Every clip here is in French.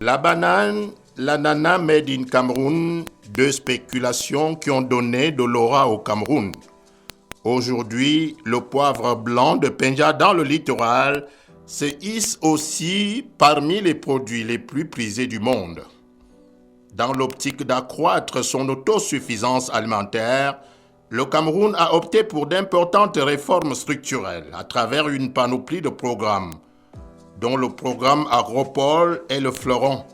La banane, l'ananas made in Cameroun, deux spéculations qui ont donné de l'aura au Cameroun. Aujourd'hui, le poivre blanc de Penja dans le littoral se hisse aussi parmi les produits les plus prisés du monde. Dans l'optique d'accroître son autosuffisance alimentaire, le Cameroun a opté pour d'importantes réformes structurelles à travers une panoplie de programmes, dont le programme Agropole est le fleuron.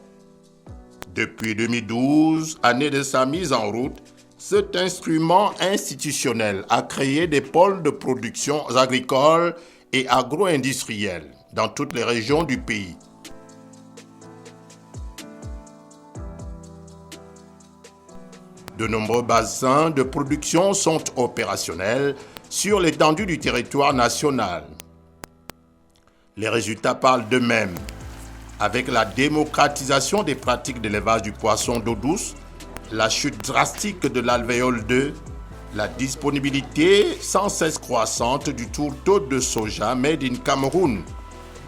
Depuis 2012, année de sa mise en route, cet instrument institutionnel a créé des pôles de production agricoles et agro-industriels dans toutes les régions du pays. De nombreux bassins de production sont opérationnels sur l'étendue du territoire national. Les résultats parlent d'eux-mêmes. Avec la démocratisation des pratiques d'élevage du poisson d'eau douce, la chute drastique de l'alvéole 2, la disponibilité sans cesse croissante du tourteau de soja made in Cameroun.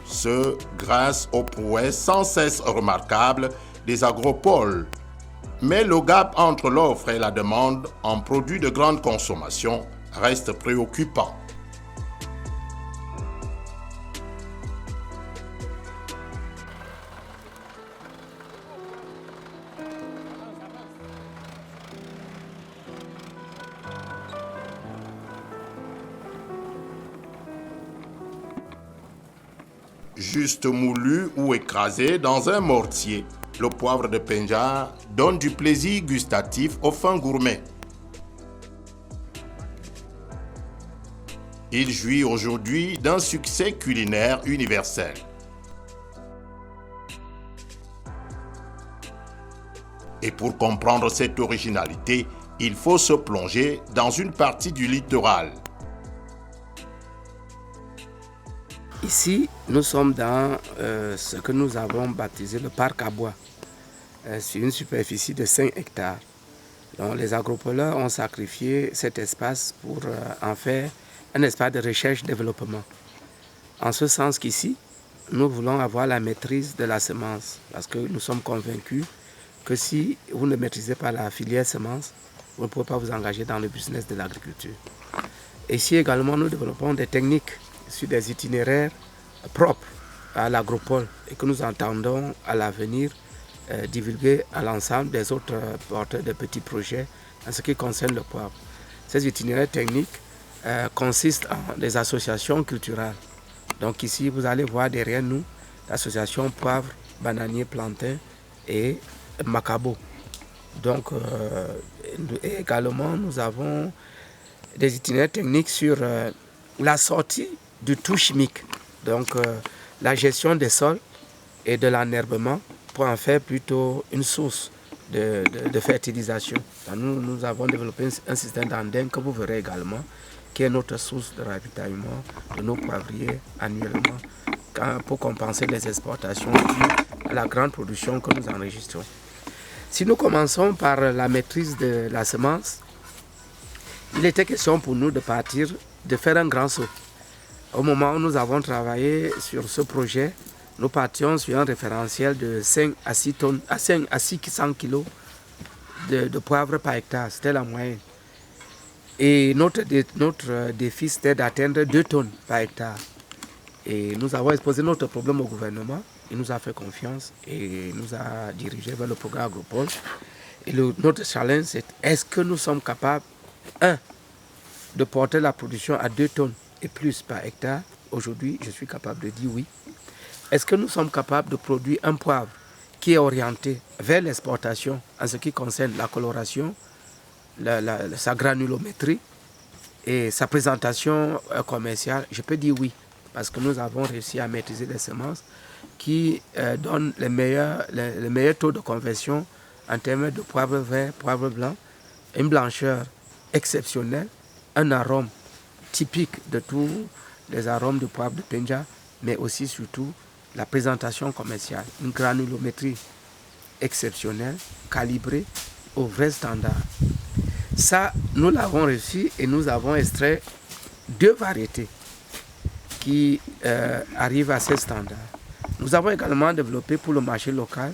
Ce grâce aux prouesses sans cesse remarquables des agropoles. Mais le gap entre l'offre et la demande en produits de grande consommation reste préoccupant. Juste moulu ou écrasé dans un mortier, le poivre de Penja donne du plaisir gustatif aux fins gourmets. Il jouit aujourd'hui d'un succès culinaire universel. Et pour comprendre cette originalité, il faut se plonger dans une partie du littoral. Ici, nous sommes dans ce que nous avons baptisé le parc à bois, sur une superficie de 5 hectares. Donc, les agropoleurs ont sacrifié cet espace pour en faire un espace de recherche-développement. En ce sens qu'ici, nous voulons avoir la maîtrise de la semence, parce que nous sommes convaincus que si vous ne maîtrisez pas la filière semence, vous ne pouvez pas vous engager dans le business de l'agriculture. Ici également, nous développons des techniques sur des itinéraires propres à l'agropole et que nous entendons à l'avenir divulguer à l'ensemble des autres porteurs de petits projets en ce qui concerne le poivre. Ces itinéraires techniques consistent en des associations culturelles. Donc ici, vous allez voir derrière nous l'association Poivre, Bananier, Plantain et Macabo. Donc également, nous avons des itinéraires techniques sur la sortie du tout chimique, donc la gestion des sols et de l'enherbement pour en faire plutôt une source de fertilisation. Nous avons développé un système d'andin que vous verrez également, qui est notre source de ravitaillement de nos poivriers annuellement pour compenser les exportations dues à la grande production que nous enregistrons. Si nous commençons par la maîtrise de la semence, il était question pour nous de faire un grand saut. Au moment où nous avons travaillé sur ce projet, nous partions sur un référentiel de 5 à 600 kg de poivre par hectare. C'était la moyenne. Et notre défi, c'était d'atteindre 2 tonnes par hectare. Et nous avons exposé notre problème au gouvernement. Il nous a fait confiance et nous a dirigés vers le programme Agropole. Et notre challenge, c'est est-ce que nous sommes capables, de porter la production à 2 tonnes et plus par hectare. Aujourd'hui, je suis capable de dire oui. Est-ce que nous sommes capables de produire un poivre qui est orienté vers l'exportation en ce qui concerne la coloration, sa granulométrie et sa présentation commerciale? Je peux dire oui, parce que nous avons réussi à maîtriser les semences qui donnent les meilleurs taux de conversion en termes de poivre vert, poivre blanc, une blancheur exceptionnelle, un arôme typique de tous les arômes du poivre de Penja, mais aussi surtout la présentation commerciale, une granulométrie exceptionnelle, calibrée au vrai standard. Ça, nous l'avons reçu et nous avons extrait 2 variétés qui arrivent à ces standards. Nous avons également développé pour le marché local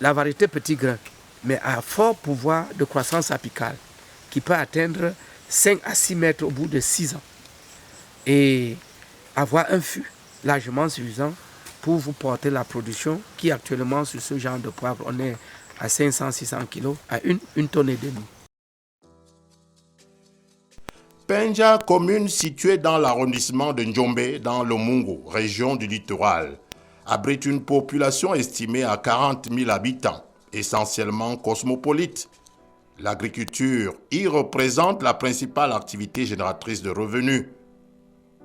la variété petit grain, mais à fort pouvoir de croissance apicale, qui peut atteindre 5 à 6 mètres au bout de 6 ans. Et avoir un fût largement suffisant pour vous porter la production, qui actuellement sur ce genre de poivre, on est à 500-600 kg, à une tonne et demie. Penja, commune située dans l'arrondissement de Njombe, dans le Mungo, région du littoral, abrite une population estimée à 40 000 habitants, essentiellement cosmopolite. L'agriculture y représente la principale activité génératrice de revenus.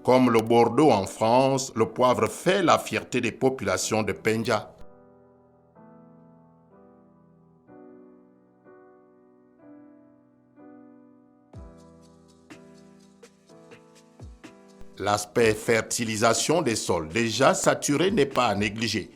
Comme le Bordeaux en France, le poivre fait la fierté des populations de Penja. L'aspect fertilisation des sols déjà saturés n'est pas à négliger.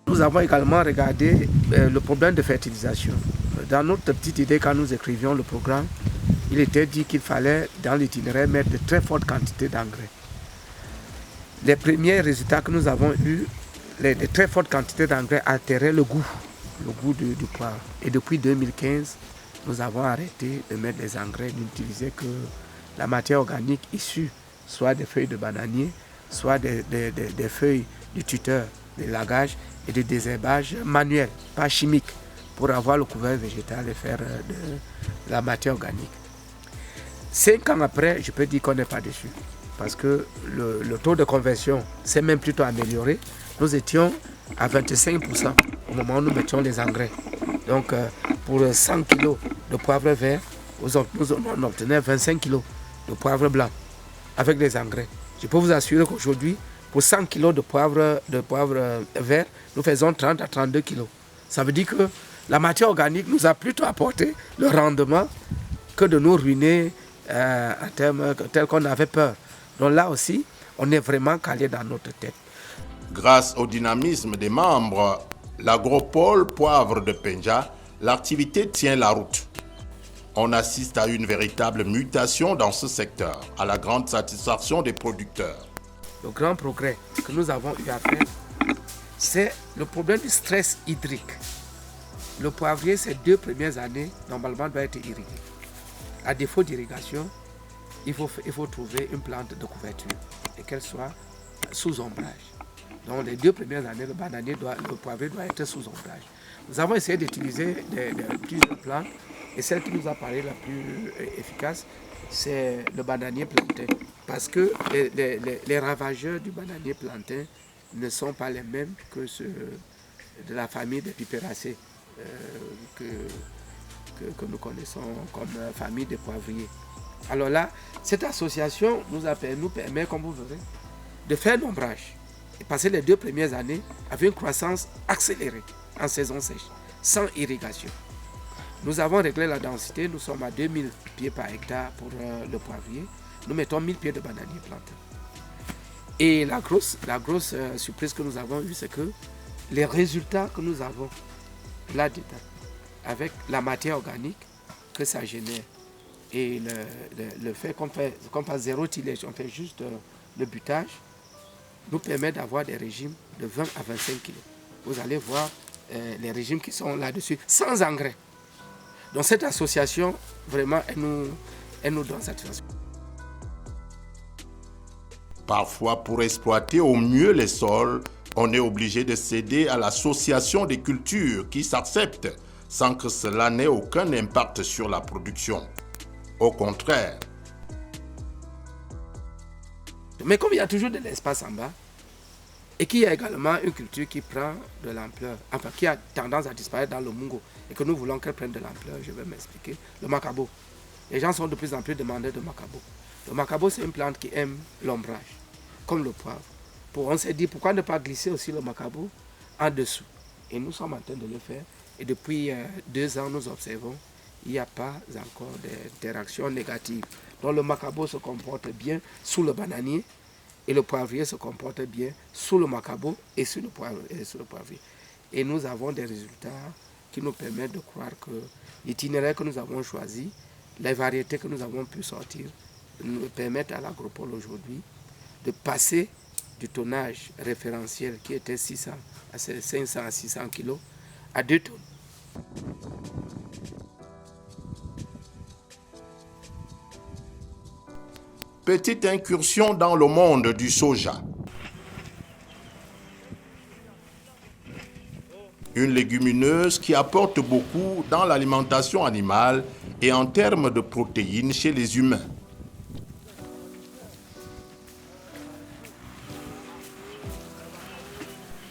Nous avons également regardé le problème de fertilisation. Dans notre petite idée, quand nous écrivions le programme, il était dit qu'il fallait dans l'itinéraire mettre de très fortes quantités d'engrais. Les premiers résultats que nous avons eus, les très fortes quantités d'engrais altéraient le goût du poivre. Et depuis 2015, nous avons arrêté de mettre des engrais, d'utiliser que la matière organique issue, soit des feuilles de bananier, soit des feuilles du tuteur, des lagages et des désherbages manuels, pas chimiques, pour avoir le couvert végétal et faire de la matière organique. 5 ans après, je peux dire qu'on n'est pas dessus. Parce que le taux de conversion s'est même plutôt amélioré. Nous étions à 25% au moment où nous mettions les engrais. Donc, pour 100 kg de poivre vert, nous obtenons 25 kg de poivre blanc avec les engrais. Je peux vous assurer qu'aujourd'hui, pour 100 kg de poivre vert, nous faisons 30 à 32 kg. Ça veut dire que la matière organique nous a plutôt apporté le rendement que de nous ruiner en termes tel qu'on avait peur. Donc là aussi, on est vraiment calé dans notre tête. Grâce au dynamisme des membres, l'agropole poivre de Penja, l'activité tient la route. On assiste à une véritable mutation dans ce secteur, à la grande satisfaction des producteurs. Le grand progrès que nous avons eu à faire, c'est le problème du stress hydrique. Le poivrier, ces 2 premières années, normalement, doit être irrigué. À défaut d'irrigation, il faut trouver une plante de couverture et qu'elle soit sous ombrage. Donc les 2 premières années, le poivrier doit être sous ombrage. Nous avons essayé d'utiliser plusieurs plantes et celle qui nous a paru la plus efficace, c'est le bananier plantain. Parce que les ravageurs du bananier plantain ne sont pas les mêmes que ceux de la famille des piperacées que nous connaissons comme famille des poivriers. Alors là, cette association nous permet, comme vous verrez, de faire l'ombrage et passer les 2 premières années avec une croissance accélérée en saison sèche, sans irrigation. Nous avons réglé la densité, nous sommes à 2000 pieds par hectare pour le poivrier. Nous mettons 1000 pieds de bananier plantain. Et la grosse surprise que nous avons eue, c'est que les résultats que nous avons là-dedans, avec la matière organique que ça génère, et le fait qu'on fasse 0 tillage, on fait juste le butage, nous permet d'avoir des régimes de 20 à 25 kg. Vous allez voir les régimes qui sont là-dessus, sans engrais. Donc cette association, vraiment, elle nous donne satisfaction. Parfois, pour exploiter au mieux les sols, on est obligé de céder à l'association des cultures qui s'acceptent sans que cela n'ait aucun impact sur la production. Au contraire. Mais comme il y a toujours de l'espace en bas, et qu'il y a également une culture qui prend de l'ampleur, enfin qui a tendance à disparaître dans le Mungo, et que nous voulons qu'elle prenne de l'ampleur, je vais m'expliquer. Le macabo. Les gens sont de plus en plus demandeurs de macabo. Le macabo, c'est une plante qui aime l'ombrage, comme le poivre. On s'est dit, pourquoi ne pas glisser aussi le macabo en dessous? Et nous sommes en train de le faire. Et depuis 2 ans, nous observons, il n'y a pas encore d'interaction négative. Donc le macabo se comporte bien sous le bananier et le poivrier se comporte bien sous le macabo et sous le poivrier. Et nous avons des résultats qui nous permettent de croire que l'itinéraire que nous avons choisi, les variétés que nous avons pu sortir, nous permettent à l'agropole aujourd'hui de passer du tonnage référentiel qui était 500 à 600 kg à 2 tonnes. Petite incursion dans le monde du soja. Une légumineuse qui apporte beaucoup dans l'alimentation animale et en termes de protéines chez les humains.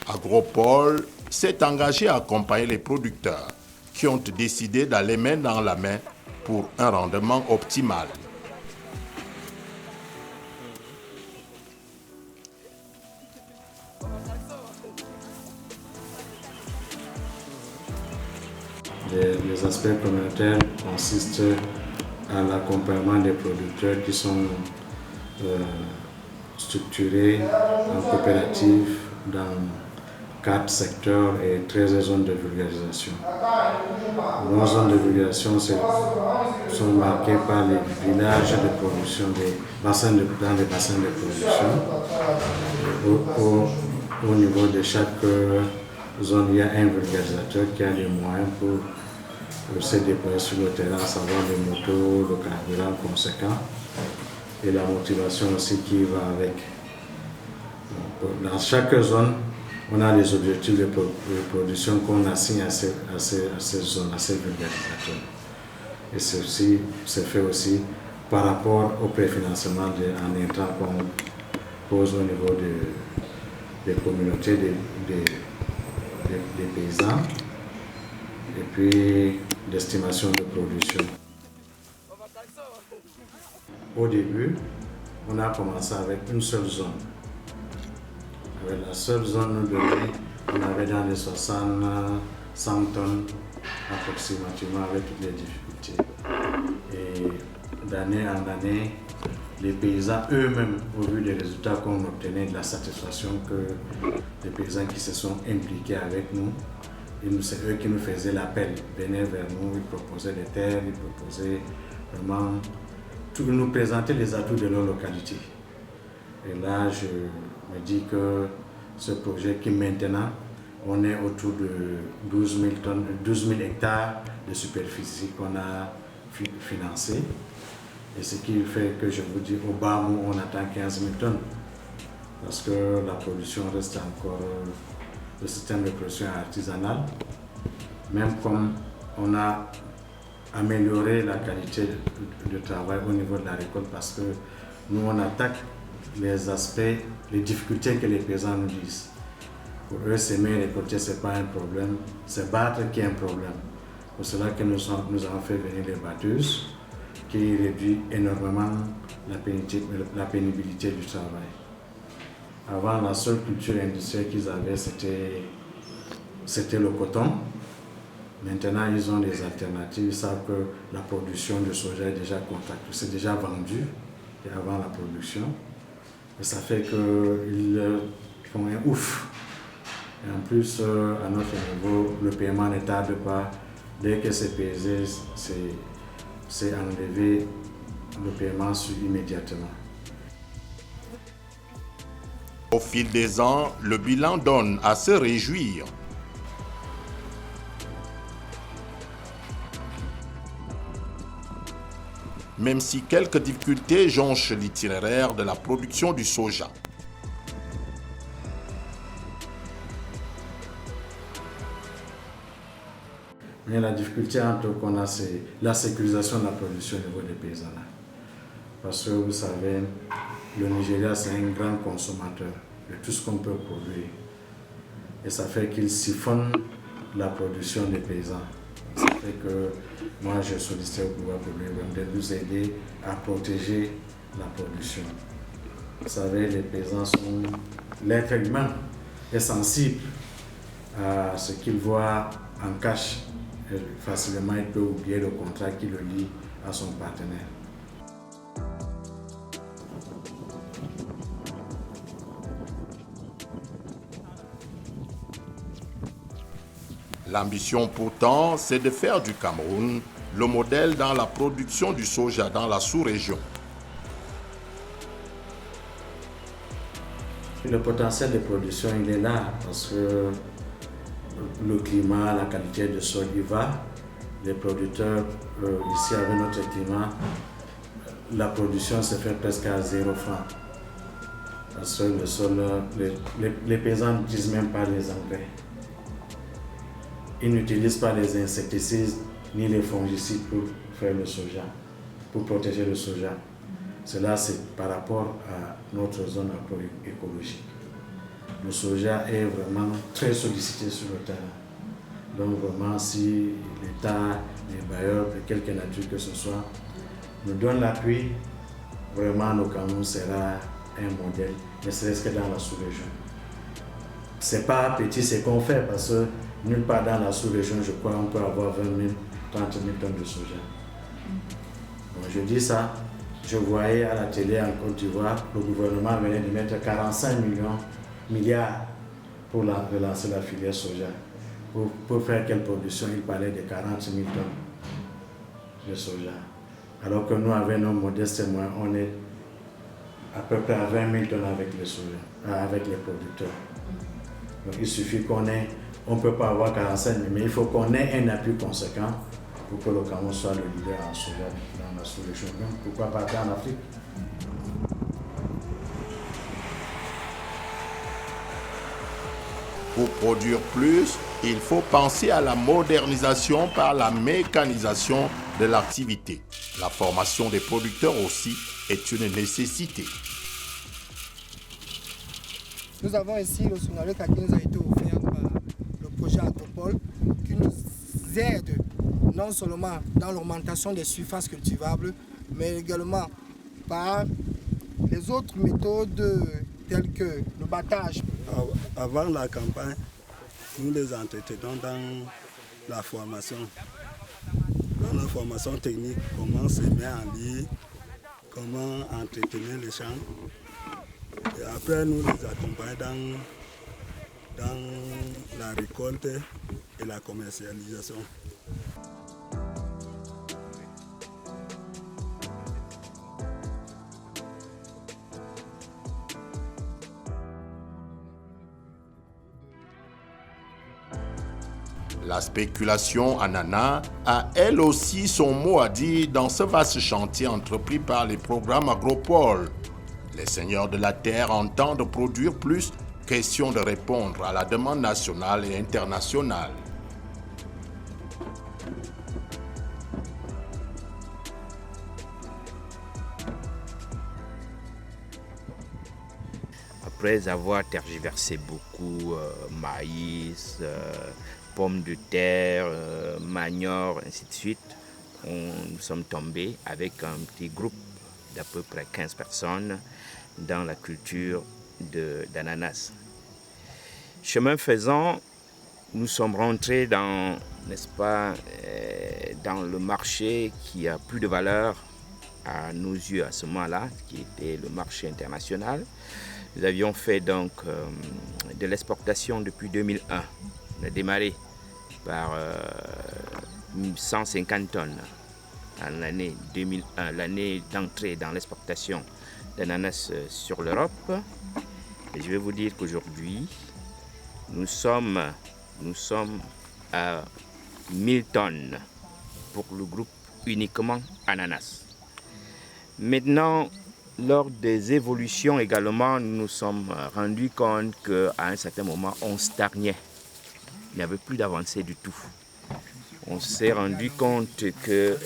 Agropole s'est engagé à accompagner les producteurs qui ont décidé d'aller main dans la main pour un rendement optimal. Les aspects communautaires consistent à l'accompagnement des producteurs qui sont structurés en coopérative dans 4 secteurs et 13 zones de vulgarisation. Nos zones de vulgarisation sont marquées par les villages de production, dans les bassins de production. Au niveau de chaque zone, il y a un vulgarisateur qui a les moyens pour se déployer sur le terrain, à savoir les motos, le carburant conséquent et la motivation aussi qui va avec. Donc, dans chaque zone, on a les objectifs de production qu'on assigne à ces zones, à ces vulgarisateurs. Et ceci se fait aussi par rapport au préfinancement en intrants qu'on pose au niveau des communautés, des paysans, et puis l'estimation de production. Au début, on a commencé avec une seule zone. Avec la seule zone nous donnée, on avait dans les 60, 100 tonnes approximativement avec toutes les difficultés. Et d'année en année, les paysans eux-mêmes, au vu des résultats qu'on obtenait, de la satisfaction que les paysans qui se sont impliqués avec nous, c'est eux qui nous faisaient l'appel, ils venaient vers nous, ils proposaient des terres, ils proposaient vraiment, ils nous présentaient les atouts de leur localité. Et là, je me dis que ce projet qui maintenant, on est autour de 12 000 hectares de superficie qu'on a financé. Et ce qui fait que je vous dis, au bas mot, on attend 15 000 tonnes. Parce que la production reste encore, le système de production artisanal. Même comme on a amélioré la qualité de travail au niveau de la récolte, parce que nous, on attaque les aspects, les difficultés que les paysans nous disent. Pour eux, s'aimer et récolter, ce n'est pas un problème, c'est battre qui est un problème. C'est pour cela que nous avons fait venir les batteuses, qui réduit énormément la pénibilité du travail. Avant, la seule culture industrielle qu'ils avaient, c'était le coton. Maintenant, ils ont des alternatives. Ils savent que la production de soja est déjà contractée, c'est déjà vendu avant la production. Et ça fait qu'ils font un ouf. Et en plus, à notre niveau, le paiement ne tarde pas. Dès que c'est pesé, c'est enlevé, le paiement suit immédiatement. Au fil des ans, le bilan donne à se réjouir. Même si quelques difficultés jonchent l'itinéraire de la production du soja. Mais la difficulté qu'on a, c'est la sécurisation de la production au niveau des paysans. Parce que vous savez, le Nigeria, c'est un grand consommateur de tout ce qu'on peut produire. Et ça fait qu'il siphonne la production des paysans. Ça fait que moi, je sollicitais au pouvoir public de nous aider à protéger la production. Vous savez, les paysans sont... L'être humain est sensible à ce qu'il voit en cash. Et facilement, il peut oublier le contrat qui le lie à son partenaire. L'ambition pourtant, c'est de faire du Cameroun le modèle dans la production du soja dans la sous-région. Le potentiel de production, il est là parce que le climat, la qualité du sol y va. Les producteurs, ici avec notre climat, la production se fait presque à 0 francs. Parce que le sol, les paysans n'utilisent même pas les engrais. Ils n'utilisent pas les insecticides ni les fongicides pour faire le soja, pour protéger le soja. Cela, c'est par rapport à notre zone agroécologique. Le soja est vraiment très sollicité sur le terrain. Donc vraiment, si l'État, les bailleurs, de quelque nature que ce soit, nous donnent l'appui, vraiment le Cameroun sera un modèle, ne serait-ce que dans la sous-région. C'est pas petit ce qu'on fait parce que nulle part dans la sous-région, je crois, on peut avoir 20 000, 30 000 tonnes de soja. Bon, je dis ça, je voyais à la télé en Côte d'Ivoire, le gouvernement venait de mettre 45 milliards pour relancer la filière soja. Pour faire quelle production, il parlait de 40 000 tonnes de soja. Alors que nous, avec nos modestes moyens, on est à peu près à 20 000 tonnes avec les soja, avec les producteurs. Donc il suffit on ne peut pas avoir 45 000, mais il faut qu'on ait un appui conséquent pour que le Cameroun soit le leader en soja dans la sous-région. Pourquoi pas en Afrique? Pour produire plus, il faut penser à la modernisation par la mécanisation de l'activité. La formation des producteurs aussi est une nécessité. Nous avons ici le scénario qui nous a été offert par le projet Agropole qui nous aide non seulement dans l'augmentation des surfaces cultivables, mais également par les autres méthodes telles que le battage. Avant la campagne, nous les entretenons dans la formation. Dans la formation technique, comment semer en ligne, comment entretenir les champs. Et après, nous les accompagnons dans la récolte et la commercialisation. La spéculation ananas a elle aussi son mot à dire dans ce vaste chantier entrepris par les programmes Agropole. Les seigneurs de la terre entendent produire plus, question de répondre à la demande nationale et internationale. Après avoir tergiversé beaucoup, maïs, pommes de terre, manioc, ainsi de suite, nous sommes tombés avec un petit groupe d'à peu près 15 personnes dans la culture d'ananas. Chemin faisant, nous sommes rentrés dans, n'est-ce pas, dans le marché qui a plus de valeur à nos yeux à ce moment-là, qui était le marché international. Nous avions fait donc de l'exportation depuis 2001. On a démarré par 150 tonnes en l'année 2001, l'année d'entrée dans l'exportation d'ananas sur l'Europe. Et je vais vous dire qu'aujourd'hui, nous sommes à 1000 tonnes pour le groupe uniquement ananas. Maintenant, lors des évolutions également, nous nous sommes rendus compte qu'à un certain moment, on stagnait. Il n'y avait plus d'avancée du tout. On s'est rendu compte que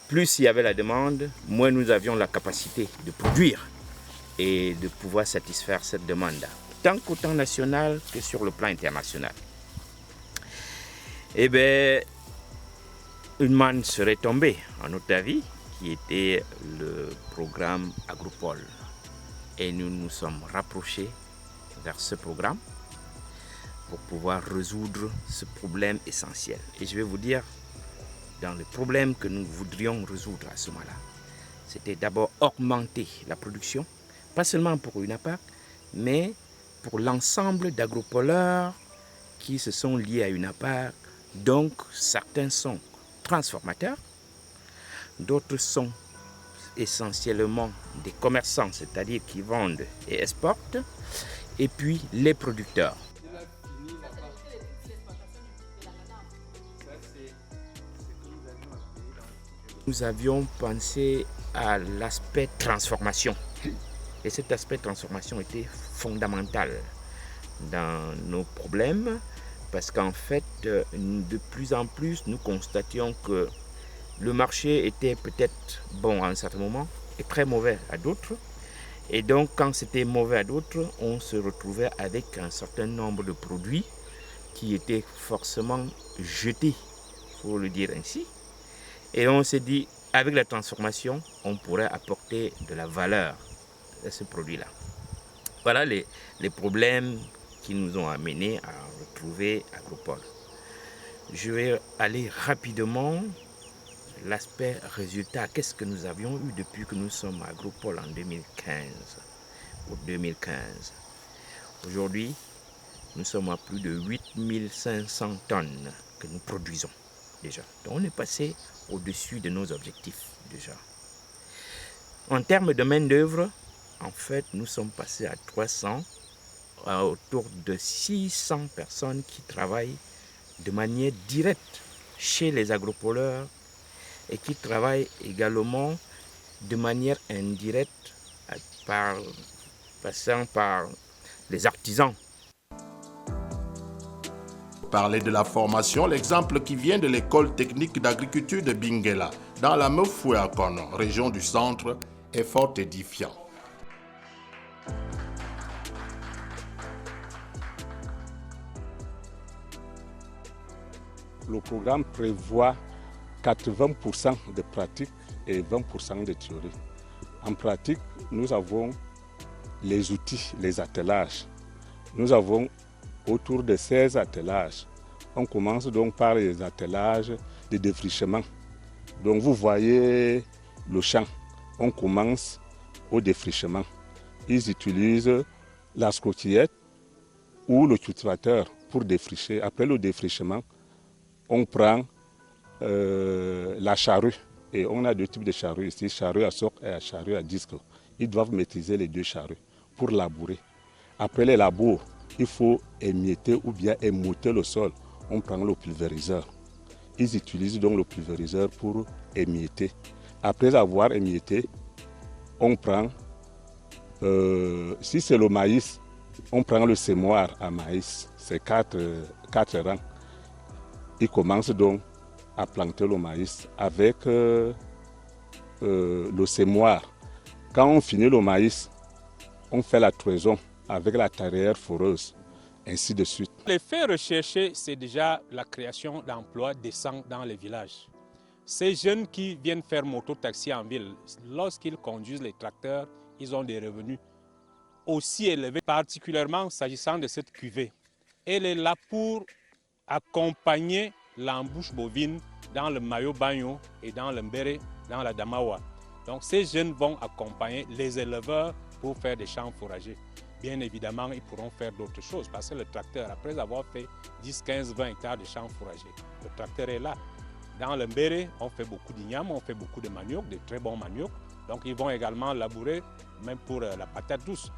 plus il y avait la demande, moins nous avions la capacité de produire et de pouvoir satisfaire cette demande, tant qu'au plan national que sur le plan international. Eh bien, une manne serait tombée, en notre avis, qui était le programme Agropole. Et nous nous sommes rapprochés vers ce programme pour pouvoir résoudre ce problème essentiel. Et je vais vous dire, dans le problème que nous voudrions résoudre à ce moment-là, c'était d'abord augmenter la production, pas seulement pour UNAPAC, mais pour l'ensemble d'agropoleurs qui se sont liés à UNAPAR. Donc, certains sont transformateurs, d'autres sont essentiellement des commerçants, c'est-à-dire qui vendent et exportent, et puis les producteurs. Nous avions pensé à l'aspect transformation. Et cet aspect transformation était fondamental dans nos problèmes parce qu'en fait, de plus en plus, nous constations que le marché était peut-être bon à un certain moment et très mauvais à d'autres. Et donc, quand c'était mauvais à d'autres, on se retrouvait avec un certain nombre de produits qui étaient forcément jetés, il faut le dire ainsi. Et on s'est dit, avec la transformation, on pourrait apporter de la valeur à ce produit-là. Voilà les problèmes qui nous ont amenés à retrouver Agropole. Je vais aller rapidement l'aspect résultat. Qu'est-ce que nous avions eu depuis que nous sommes à Agropole en 2015 ou 2015? Aujourd'hui, nous sommes à plus de 8500 tonnes que nous produisons déjà. Donc on est passé au-dessus de nos objectifs déjà. En termes de main-d'œuvre, en fait, nous sommes passés à 300, autour de 600 personnes qui travaillent de manière directe chez les agropoleurs et qui travaillent également de manière indirecte passant par les artisans. Parler de la formation, l'exemple qui vient de l'école technique d'agriculture de Bingela, dans la Mefouéakon, région du centre, est fort édifiant. Le programme prévoit 80% de pratique et 20% de théorie. En pratique, nous avons les outils, les attelages. Nous avons autour de 16 attelages. On commence donc par les attelages de défrichement. Donc vous voyez le champ. On commence au défrichement. Ils utilisent la scotillette ou le cultivateur pour défricher. Après le défrichement, on prend la charrue. Et on a deux types de charrues ici, charrue à soc et charrue à disque. Ils doivent maîtriser les deux charrues pour labourer. Après les labours, il faut émietter ou bien émouter le sol. On prend le pulvériseur. Ils utilisent donc le pulvériseur pour émietter. Après avoir émietté, on prend, si c'est le maïs, on prend le semoir à maïs. C'est 4 rangs. Ils commencent donc à planter le maïs avec le semoir. Quand on finit le maïs, on fait la toison avec la tarière foreuse, ainsi de suite. Les faits recherchés, c'est déjà la création d'emplois décents dans les villages. Ces jeunes qui viennent faire moto-taxi en ville, lorsqu'ils conduisent les tracteurs, ils ont des revenus aussi élevés, particulièrement s'agissant de cette cuvée. Elle est là pour accompagner l'embouche bovine dans le Mayo Bagno et dans le Mbere, dans la Damawa. Donc ces jeunes vont accompagner les éleveurs pour faire des champs fourragers. Bien évidemment, ils pourront faire d'autres choses parce que le tracteur, après avoir fait 10, 15, 20 hectares de champs fourragers, le tracteur est là. Dans le Mbere, on fait beaucoup d'igname, on fait beaucoup de manioc, de très bons manioc. Donc ils vont également labourer, même pour la patate douce.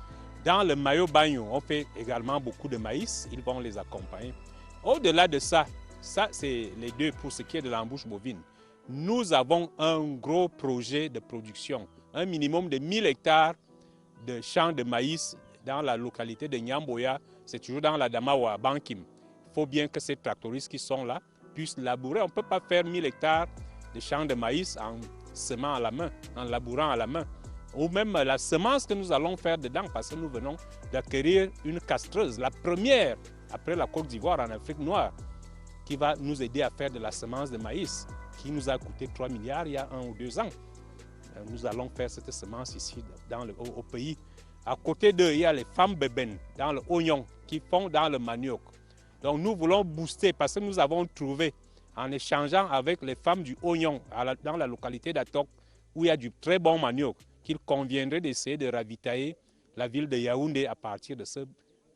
Dans le Mayo Bagno, on fait également beaucoup de maïs, ils vont les accompagner. Au-delà de ça, ça c'est les deux pour ce qui est de l'embouche bovine. Nous avons un gros projet de production, un minimum de 1000 hectares de champs de maïs dans la localité de Nyamboya, c'est toujours dans la Damawa, à Bankim. Il faut bien que ces tractoristes qui sont là puissent labourer. On ne peut pas faire 1000 hectares de champs de maïs en semant à la main, en labourant à la main. Ou même la semence que nous allons faire dedans, parce que nous venons d'acquérir une castreuse, la première après la Côte d'Ivoire en Afrique noire, qui va nous aider à faire de la semence de maïs, qui nous a coûté 3 milliards il y a 1 ou 2 ans. Nous allons faire cette semence ici au pays. À côté d'eux, il y a les femmes bébènes dans le oignon qui font dans le manioc. Donc nous voulons booster parce que nous avons trouvé, en échangeant avec les femmes du oignon dans la localité d'Atok, où il y a du très bon manioc, qu'il conviendrait d'essayer de ravitailler la ville de Yaoundé à partir de ce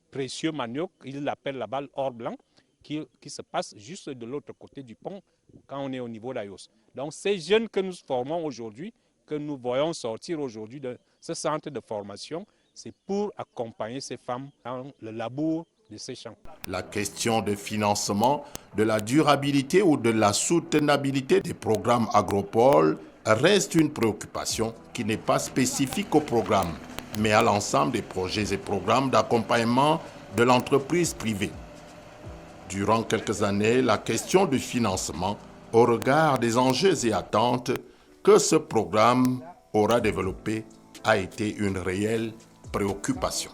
précieux manioc. Ils l'appellent là-bas l'or blanc. qui se passe juste de l'autre côté du pont quand on est au niveau d'Ayos. Donc ces jeunes que nous formons aujourd'hui, que nous voyons sortir aujourd'hui de ce centre de formation, c'est pour accompagner ces femmes dans le labour de ces champs. La question de financement, de la durabilité ou de la soutenabilité des programmes Agropole reste une préoccupation qui n'est pas spécifique au programme, mais à l'ensemble des projets et programmes d'accompagnement de l'entreprise privée. Durant quelques années, la question du financement, au regard des enjeux et attentes que ce programme aura développé, a été une réelle préoccupation.